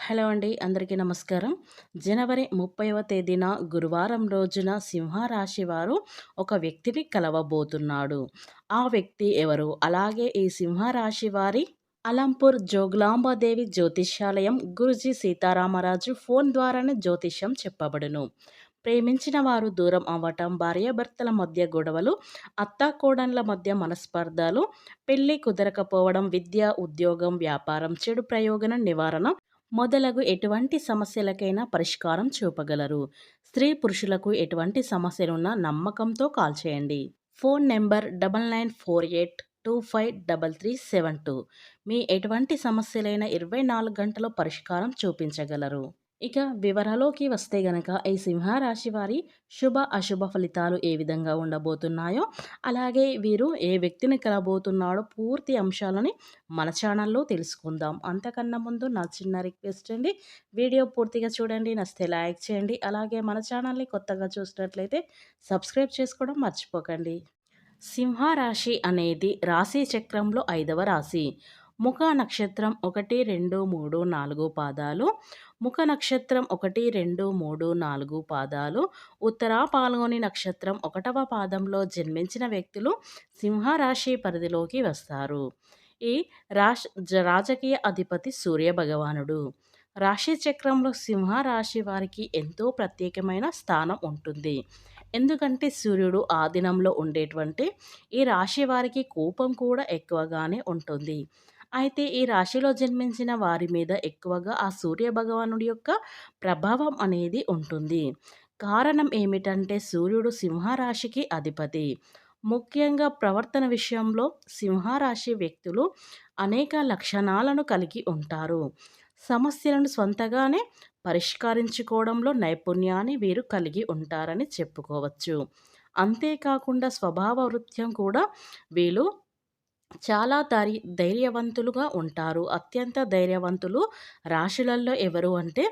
Hello అండి. అందరికీ నమస్కారం. జనవరి 30వ తేదీన గురువారం రోజున సింహరాశి వారు ఒక వ్యక్తిని కలవబోతున్నాడు. ఆ వ్యక్తి ఎవరు? అలాగే ఈ సింహరాశి వారి అలంపూర్ జోగులాంబాదేవి జ్యోతిష్యాలయం గురూజీ సీతారామరాజు ఫోన్ ద్వారానే జ్యోతిష్యం చెప్పబడును. ప్రేమించిన వారు దూరం అవ్వటం, భార్యాభర్తల మధ్య గొడవలు, అత్తాకోడన్ల మధ్య మనస్పర్ధలు, పెళ్లి కుదరకపోవడం, విద్య, ఉద్యోగం, వ్యాపారం, చెడు ప్రయోజనం నివారణ మొదలగు ఎటువంటి సమస్యలకైనా పరిష్కారం చూపగలరు. స్త్రీ పురుషులకు ఎటువంటి సమస్యలున్నా నమ్మకంతో కాల్ చేయండి. Phone number 9948253372. మీ ఎటువంటి సమస్యలైనా 24 గంటలో పరిష్కారం చూపించగలరు. ఇక వివరాలోకి వస్తే గనక ఈ సింహరాశి వారి శుభ అశుభ ఫలితాలు ఏ విధంగా ఉండబోతున్నాయో, అలాగే వీరు ఏ వ్యక్తిని కలబోతున్నాడో పూర్తి అంశాలని మన ఛానల్లో తెలుసుకుందాం. అంతకన్నా ముందు నా చిన్న రిక్వెస్ట్ అండి, వీడియో పూర్తిగా చూడండి, నచ్చితే లైక్ చేయండి. అలాగే మన ఛానల్ని కొత్తగా చూసినట్లయితే సబ్స్క్రైబ్ చేసుకోవడం మర్చిపోకండి. సింహరాశి అనేది రాశి చక్రంలో 5వ రాశి. ముఖ నక్షత్రం 1, 2, 3, 4 పాదాలు, ముఖ నక్షత్రం 1, 2, 3, 4 పాదాలు, ఉత్తర పాల్గొని నక్షత్రం 1వ పాదంలో జన్మించిన వ్యక్తులు సింహరాశి పరిధిలోకి వస్తారు. ఈ రాజకీయ అధిపతి సూర్య భగవానుడు. రాశి చక్రంలో సింహరాశి వారికి ఎంతో ప్రత్యేకమైన స్థానం ఉంటుంది. ఎందుకంటే సూర్యుడు ఆధీనంలో ఉండేటువంటి ఈ రాశి వారికి కోపం కూడా ఎక్కువగానే ఉంటుంది. అయితే ఈ రాశిలో జన్మించిన వారి మీద ఎక్కువగా ఆ సూర్య భగవానుడి యొక్క ప్రభావం అనేది ఉంటుంది. కారణం ఏమిటంటే సూర్యుడు సింహరాశికి అధిపతి. ముఖ్యంగా ప్రవర్తన విషయంలో సింహరాశి వ్యక్తులు అనేక లక్షణాలను కలిగి ఉంటారు. సమస్యలను స్వంతగానే పరిష్కరించుకోవడంలో నైపుణ్యాన్ని వీరు కలిగి ఉంటారని చెప్పుకోవచ్చు. అంతేకాకుండా స్వభావ వృత్యం కూడా వీళ్ళు చాలా ధైర్యవంతులుగా ఉంటారు. అత్యంత ధైర్యవంతులు రాశులలో ఎవరు అంటే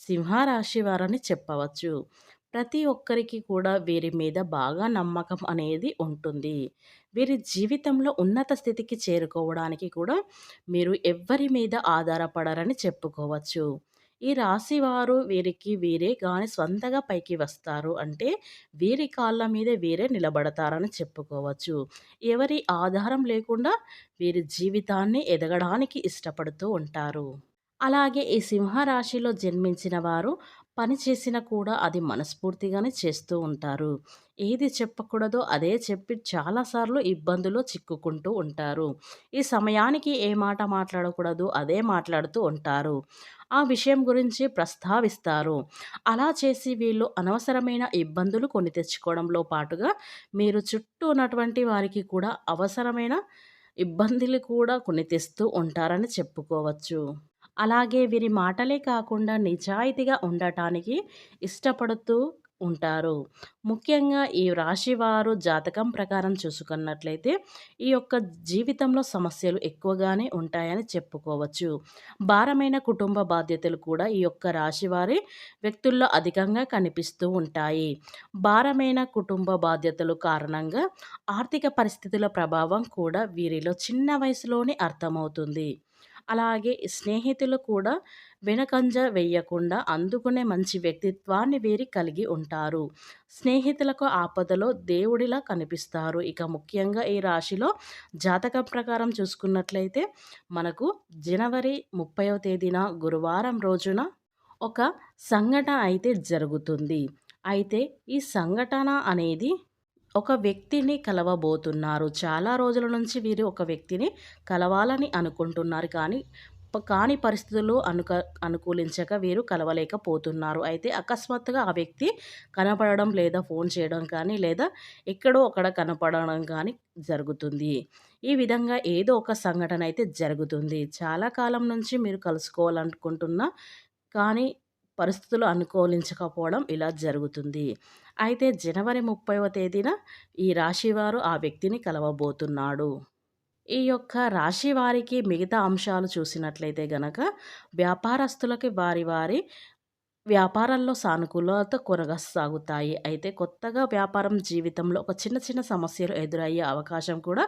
సింహరాశి వారని చెప్పవచ్చు. ప్రతి ఒక్కరికి కూడా వీరి మీద బాగా నమ్మకం అనేది ఉంటుంది. వీరి జీవితంలో ఉన్నత స్థితికి చేరుకోవడానికి కూడా మీరు ఎవ్వరి మీద ఆధారపడరని చెప్పుకోవచ్చు. ఈ రాశి వారు వీరికి వీరే గాని స్వంతగా పైకి వస్తారు అంటే వీరి కాళ్ళ మీద వీరే నిలబడతారని చెప్పుకోవచ్చు. ఎవరి ఆధారం లేకుండా వీరి జీవితాన్ని ఎదగడానికి ఇష్టపడుతూ ఉంటారు. అలాగే ఈ సింహరాశిలో జన్మించిన వారు పని చేసినా కూడా అది మనస్ఫూర్తిగానే చేస్తూ ఉంటారు. ఏది చెప్పకూడదో అదే చెప్పి చాలాసార్లు ఇబ్బందుల్లో చిక్కుకుంటూ ఉంటారు. ఈ సమయానికి ఏ మాట మాట్లాడకూడదు అదే మాట్లాడుతూ ఉంటారు. ఆ విషయం గురించి ప్రస్తావిస్తారు. అలా చేసి వీళ్ళు అనవసరమైన ఇబ్బందులు కొని తెచ్చుకోవడంలో పాటుగా మీరు చుట్టూ ఉన్నటువంటి వారికి కూడా అవసరమైన ఇబ్బందులు కూడా కొని తెస్తూ ఉంటారని చెప్పుకోవచ్చు. అలాగే వీరి మాటలే కాకుండా నిజాయితీగా ఉండటానికి ఇష్టపడుతూ ఉంటారు. ముఖ్యంగా ఈ రాశివారు జాతకం ప్రకారం చూసుకున్నట్లయితే ఈ యొక్క జీవితంలో సమస్యలు ఎక్కువగానే ఉంటాయని చెప్పుకోవచ్చు. భారమైన కుటుంబ బాధ్యతలు కూడా ఈ యొక్క రాశివారి వ్యక్తుల్లో అధికంగా కనిపిస్తూ ఉంటాయి. భారమైన కుటుంబ బాధ్యతలు కారణంగా ఆర్థిక పరిస్థితుల ప్రభావం కూడా వీరిలో చిన్న వయసులోనే అర్థమవుతుంది. అలాగే స్నేహితులు కూడా వెనకంజ వేయకుండా అందుకునే మంచి వ్యక్తిత్వాన్ని వీరి కలిగి ఉంటారు. స్నేహితులకు ఆపదలో దేవుడిలా కనిపిస్తారు. ఇక ముఖ్యంగా ఈ రాశిలో జాతకం ప్రకారం చూసుకున్నట్లయితే మనకు జనవరి 30వ తేదీన గురువారం రోజున ఒక సంఘటన అయితే జరుగుతుంది. అయితే ఈ సంఘటన అనేది ఒక వ్యక్తిని కలవబోతున్నారు. చాలా రోజుల నుంచి వీరు ఒక వ్యక్తిని కలవాలని అనుకుంటున్నారు. కాని పరిస్థితులు అనుకూలించక వీరు కలవలేకపోతున్నారు. అయితే అకస్మాత్తుగా ఆ వ్యక్తి కనపడడం లేదా ఫోన్ చేయడం కానీ లేదా ఎక్కడో అక్కడ కనపడడం కానీ జరుగుతుంది. ఈ విధంగా ఏదో ఒక సంఘటన అయితే జరుగుతుంది. చాలా కాలం నుంచి మీరు కలుసుకోవాలనుకుంటున్నా కానీ పరిస్థితులు అనుకూలించకపోవడం ఇలా జరుగుతుంది. అయితే జనవరి 30వ తేదీన ఈ రాశివారు ఆ వ్యక్తిని కలవబోతున్నాడు. ఈ యొక్క రాశి వారికి మిగతా అంశాలు చూసినట్లయితే గనక వ్యాపారస్తులకి వారి వారి వ్యాపారాల్లో సానుకూలత కొనసాగుతాయి. అయితే కొత్తగా వ్యాపారం జీవితంలో ఒక చిన్న చిన్న సమస్యలు ఎదురయ్యే అవకాశం కూడా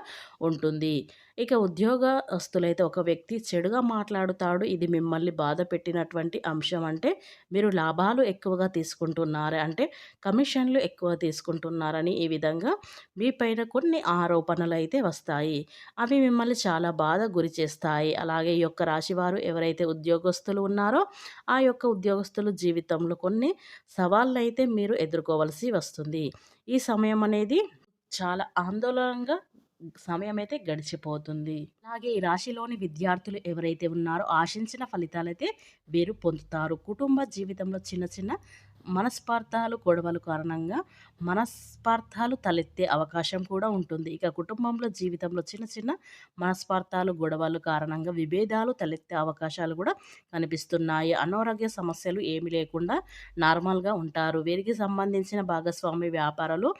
ఉంటుంది. ఇక ఉద్యోగస్తులైతే ఒక వ్యక్తి చెడుగా మాట్లాడుతాడు. ఇది మిమ్మల్ని బాధ పెట్టినటువంటి అంశం అంటే మీరు లాభాలు ఎక్కువగా తీసుకుంటున్నారు. అంటే కమిషన్‌లు ఎక్కువ తీసుకుంటున్నారని ఈ విధంగా మీ పైన కొన్ని ఆరోపణలైతే వస్తాయి. అవి మిమ్మల్ని చాలా బాధ గురి చేస్తాయి. అలాగే ఈ యొక్క రాశివారు ఎవరైతే ఉద్యోగస్తులు ఉన్నారో ఆ యొక్క ఉద్యోగస్తులు జీవితంలో కొన్ని సవాళ్ళైతే మీరు ఎదుర్కోవాల్సి వస్తుంది. ఈ సమయం అనేది చాలా ఆందోళనగా సమయమైతే గడిచిపోతుంది. అలాగే ఈ రాశిలోని విద్యార్థులు ఎవరైతే ఉన్నారో ఆశించిన ఫలితాలైతే వీరు పొందుతారు. కుటుంబ జీవితంలో చిన్న చిన్న మనస్పార్థాలు, గొడవలు కారణంగా మనస్పార్థాలు తలెత్తే అవకాశం కూడా ఉంటుంది. ఇక కుటుంబంలో జీవితంలో చిన్న చిన్న మనస్పార్థాలు, గొడవలు కారణంగా విభేదాలు తలెత్తే అవకాశాలు కూడా కనిపిస్తున్నాయి. అనారోగ్య సమస్యలు ఏమీ లేకుండా నార్మల్‌గా ఉంటారు. వీరికి సంబంధించిన భాగస్వామి వ్యాపారాలు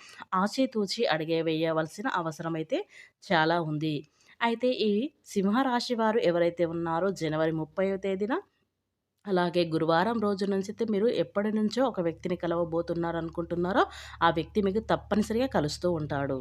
ఆచితూచి అడుగే వేయవలసిన అవసరమైతే చాలా ఉంది. అయితే ఈ సింహరాశి వారు ఎవరైతే ఉన్నారో జనవరి 30వ తేదీన అలాగే గురువారం రోజు నుంచైతే మీరు ఎప్పటి నుంచో ఒక వ్యక్తిని కలవబోతున్నారనుకుంటున్నారో, ఆ వ్యక్తి మీకు తప్పనిసరిగా కలుస్తూ ఉంటాడు.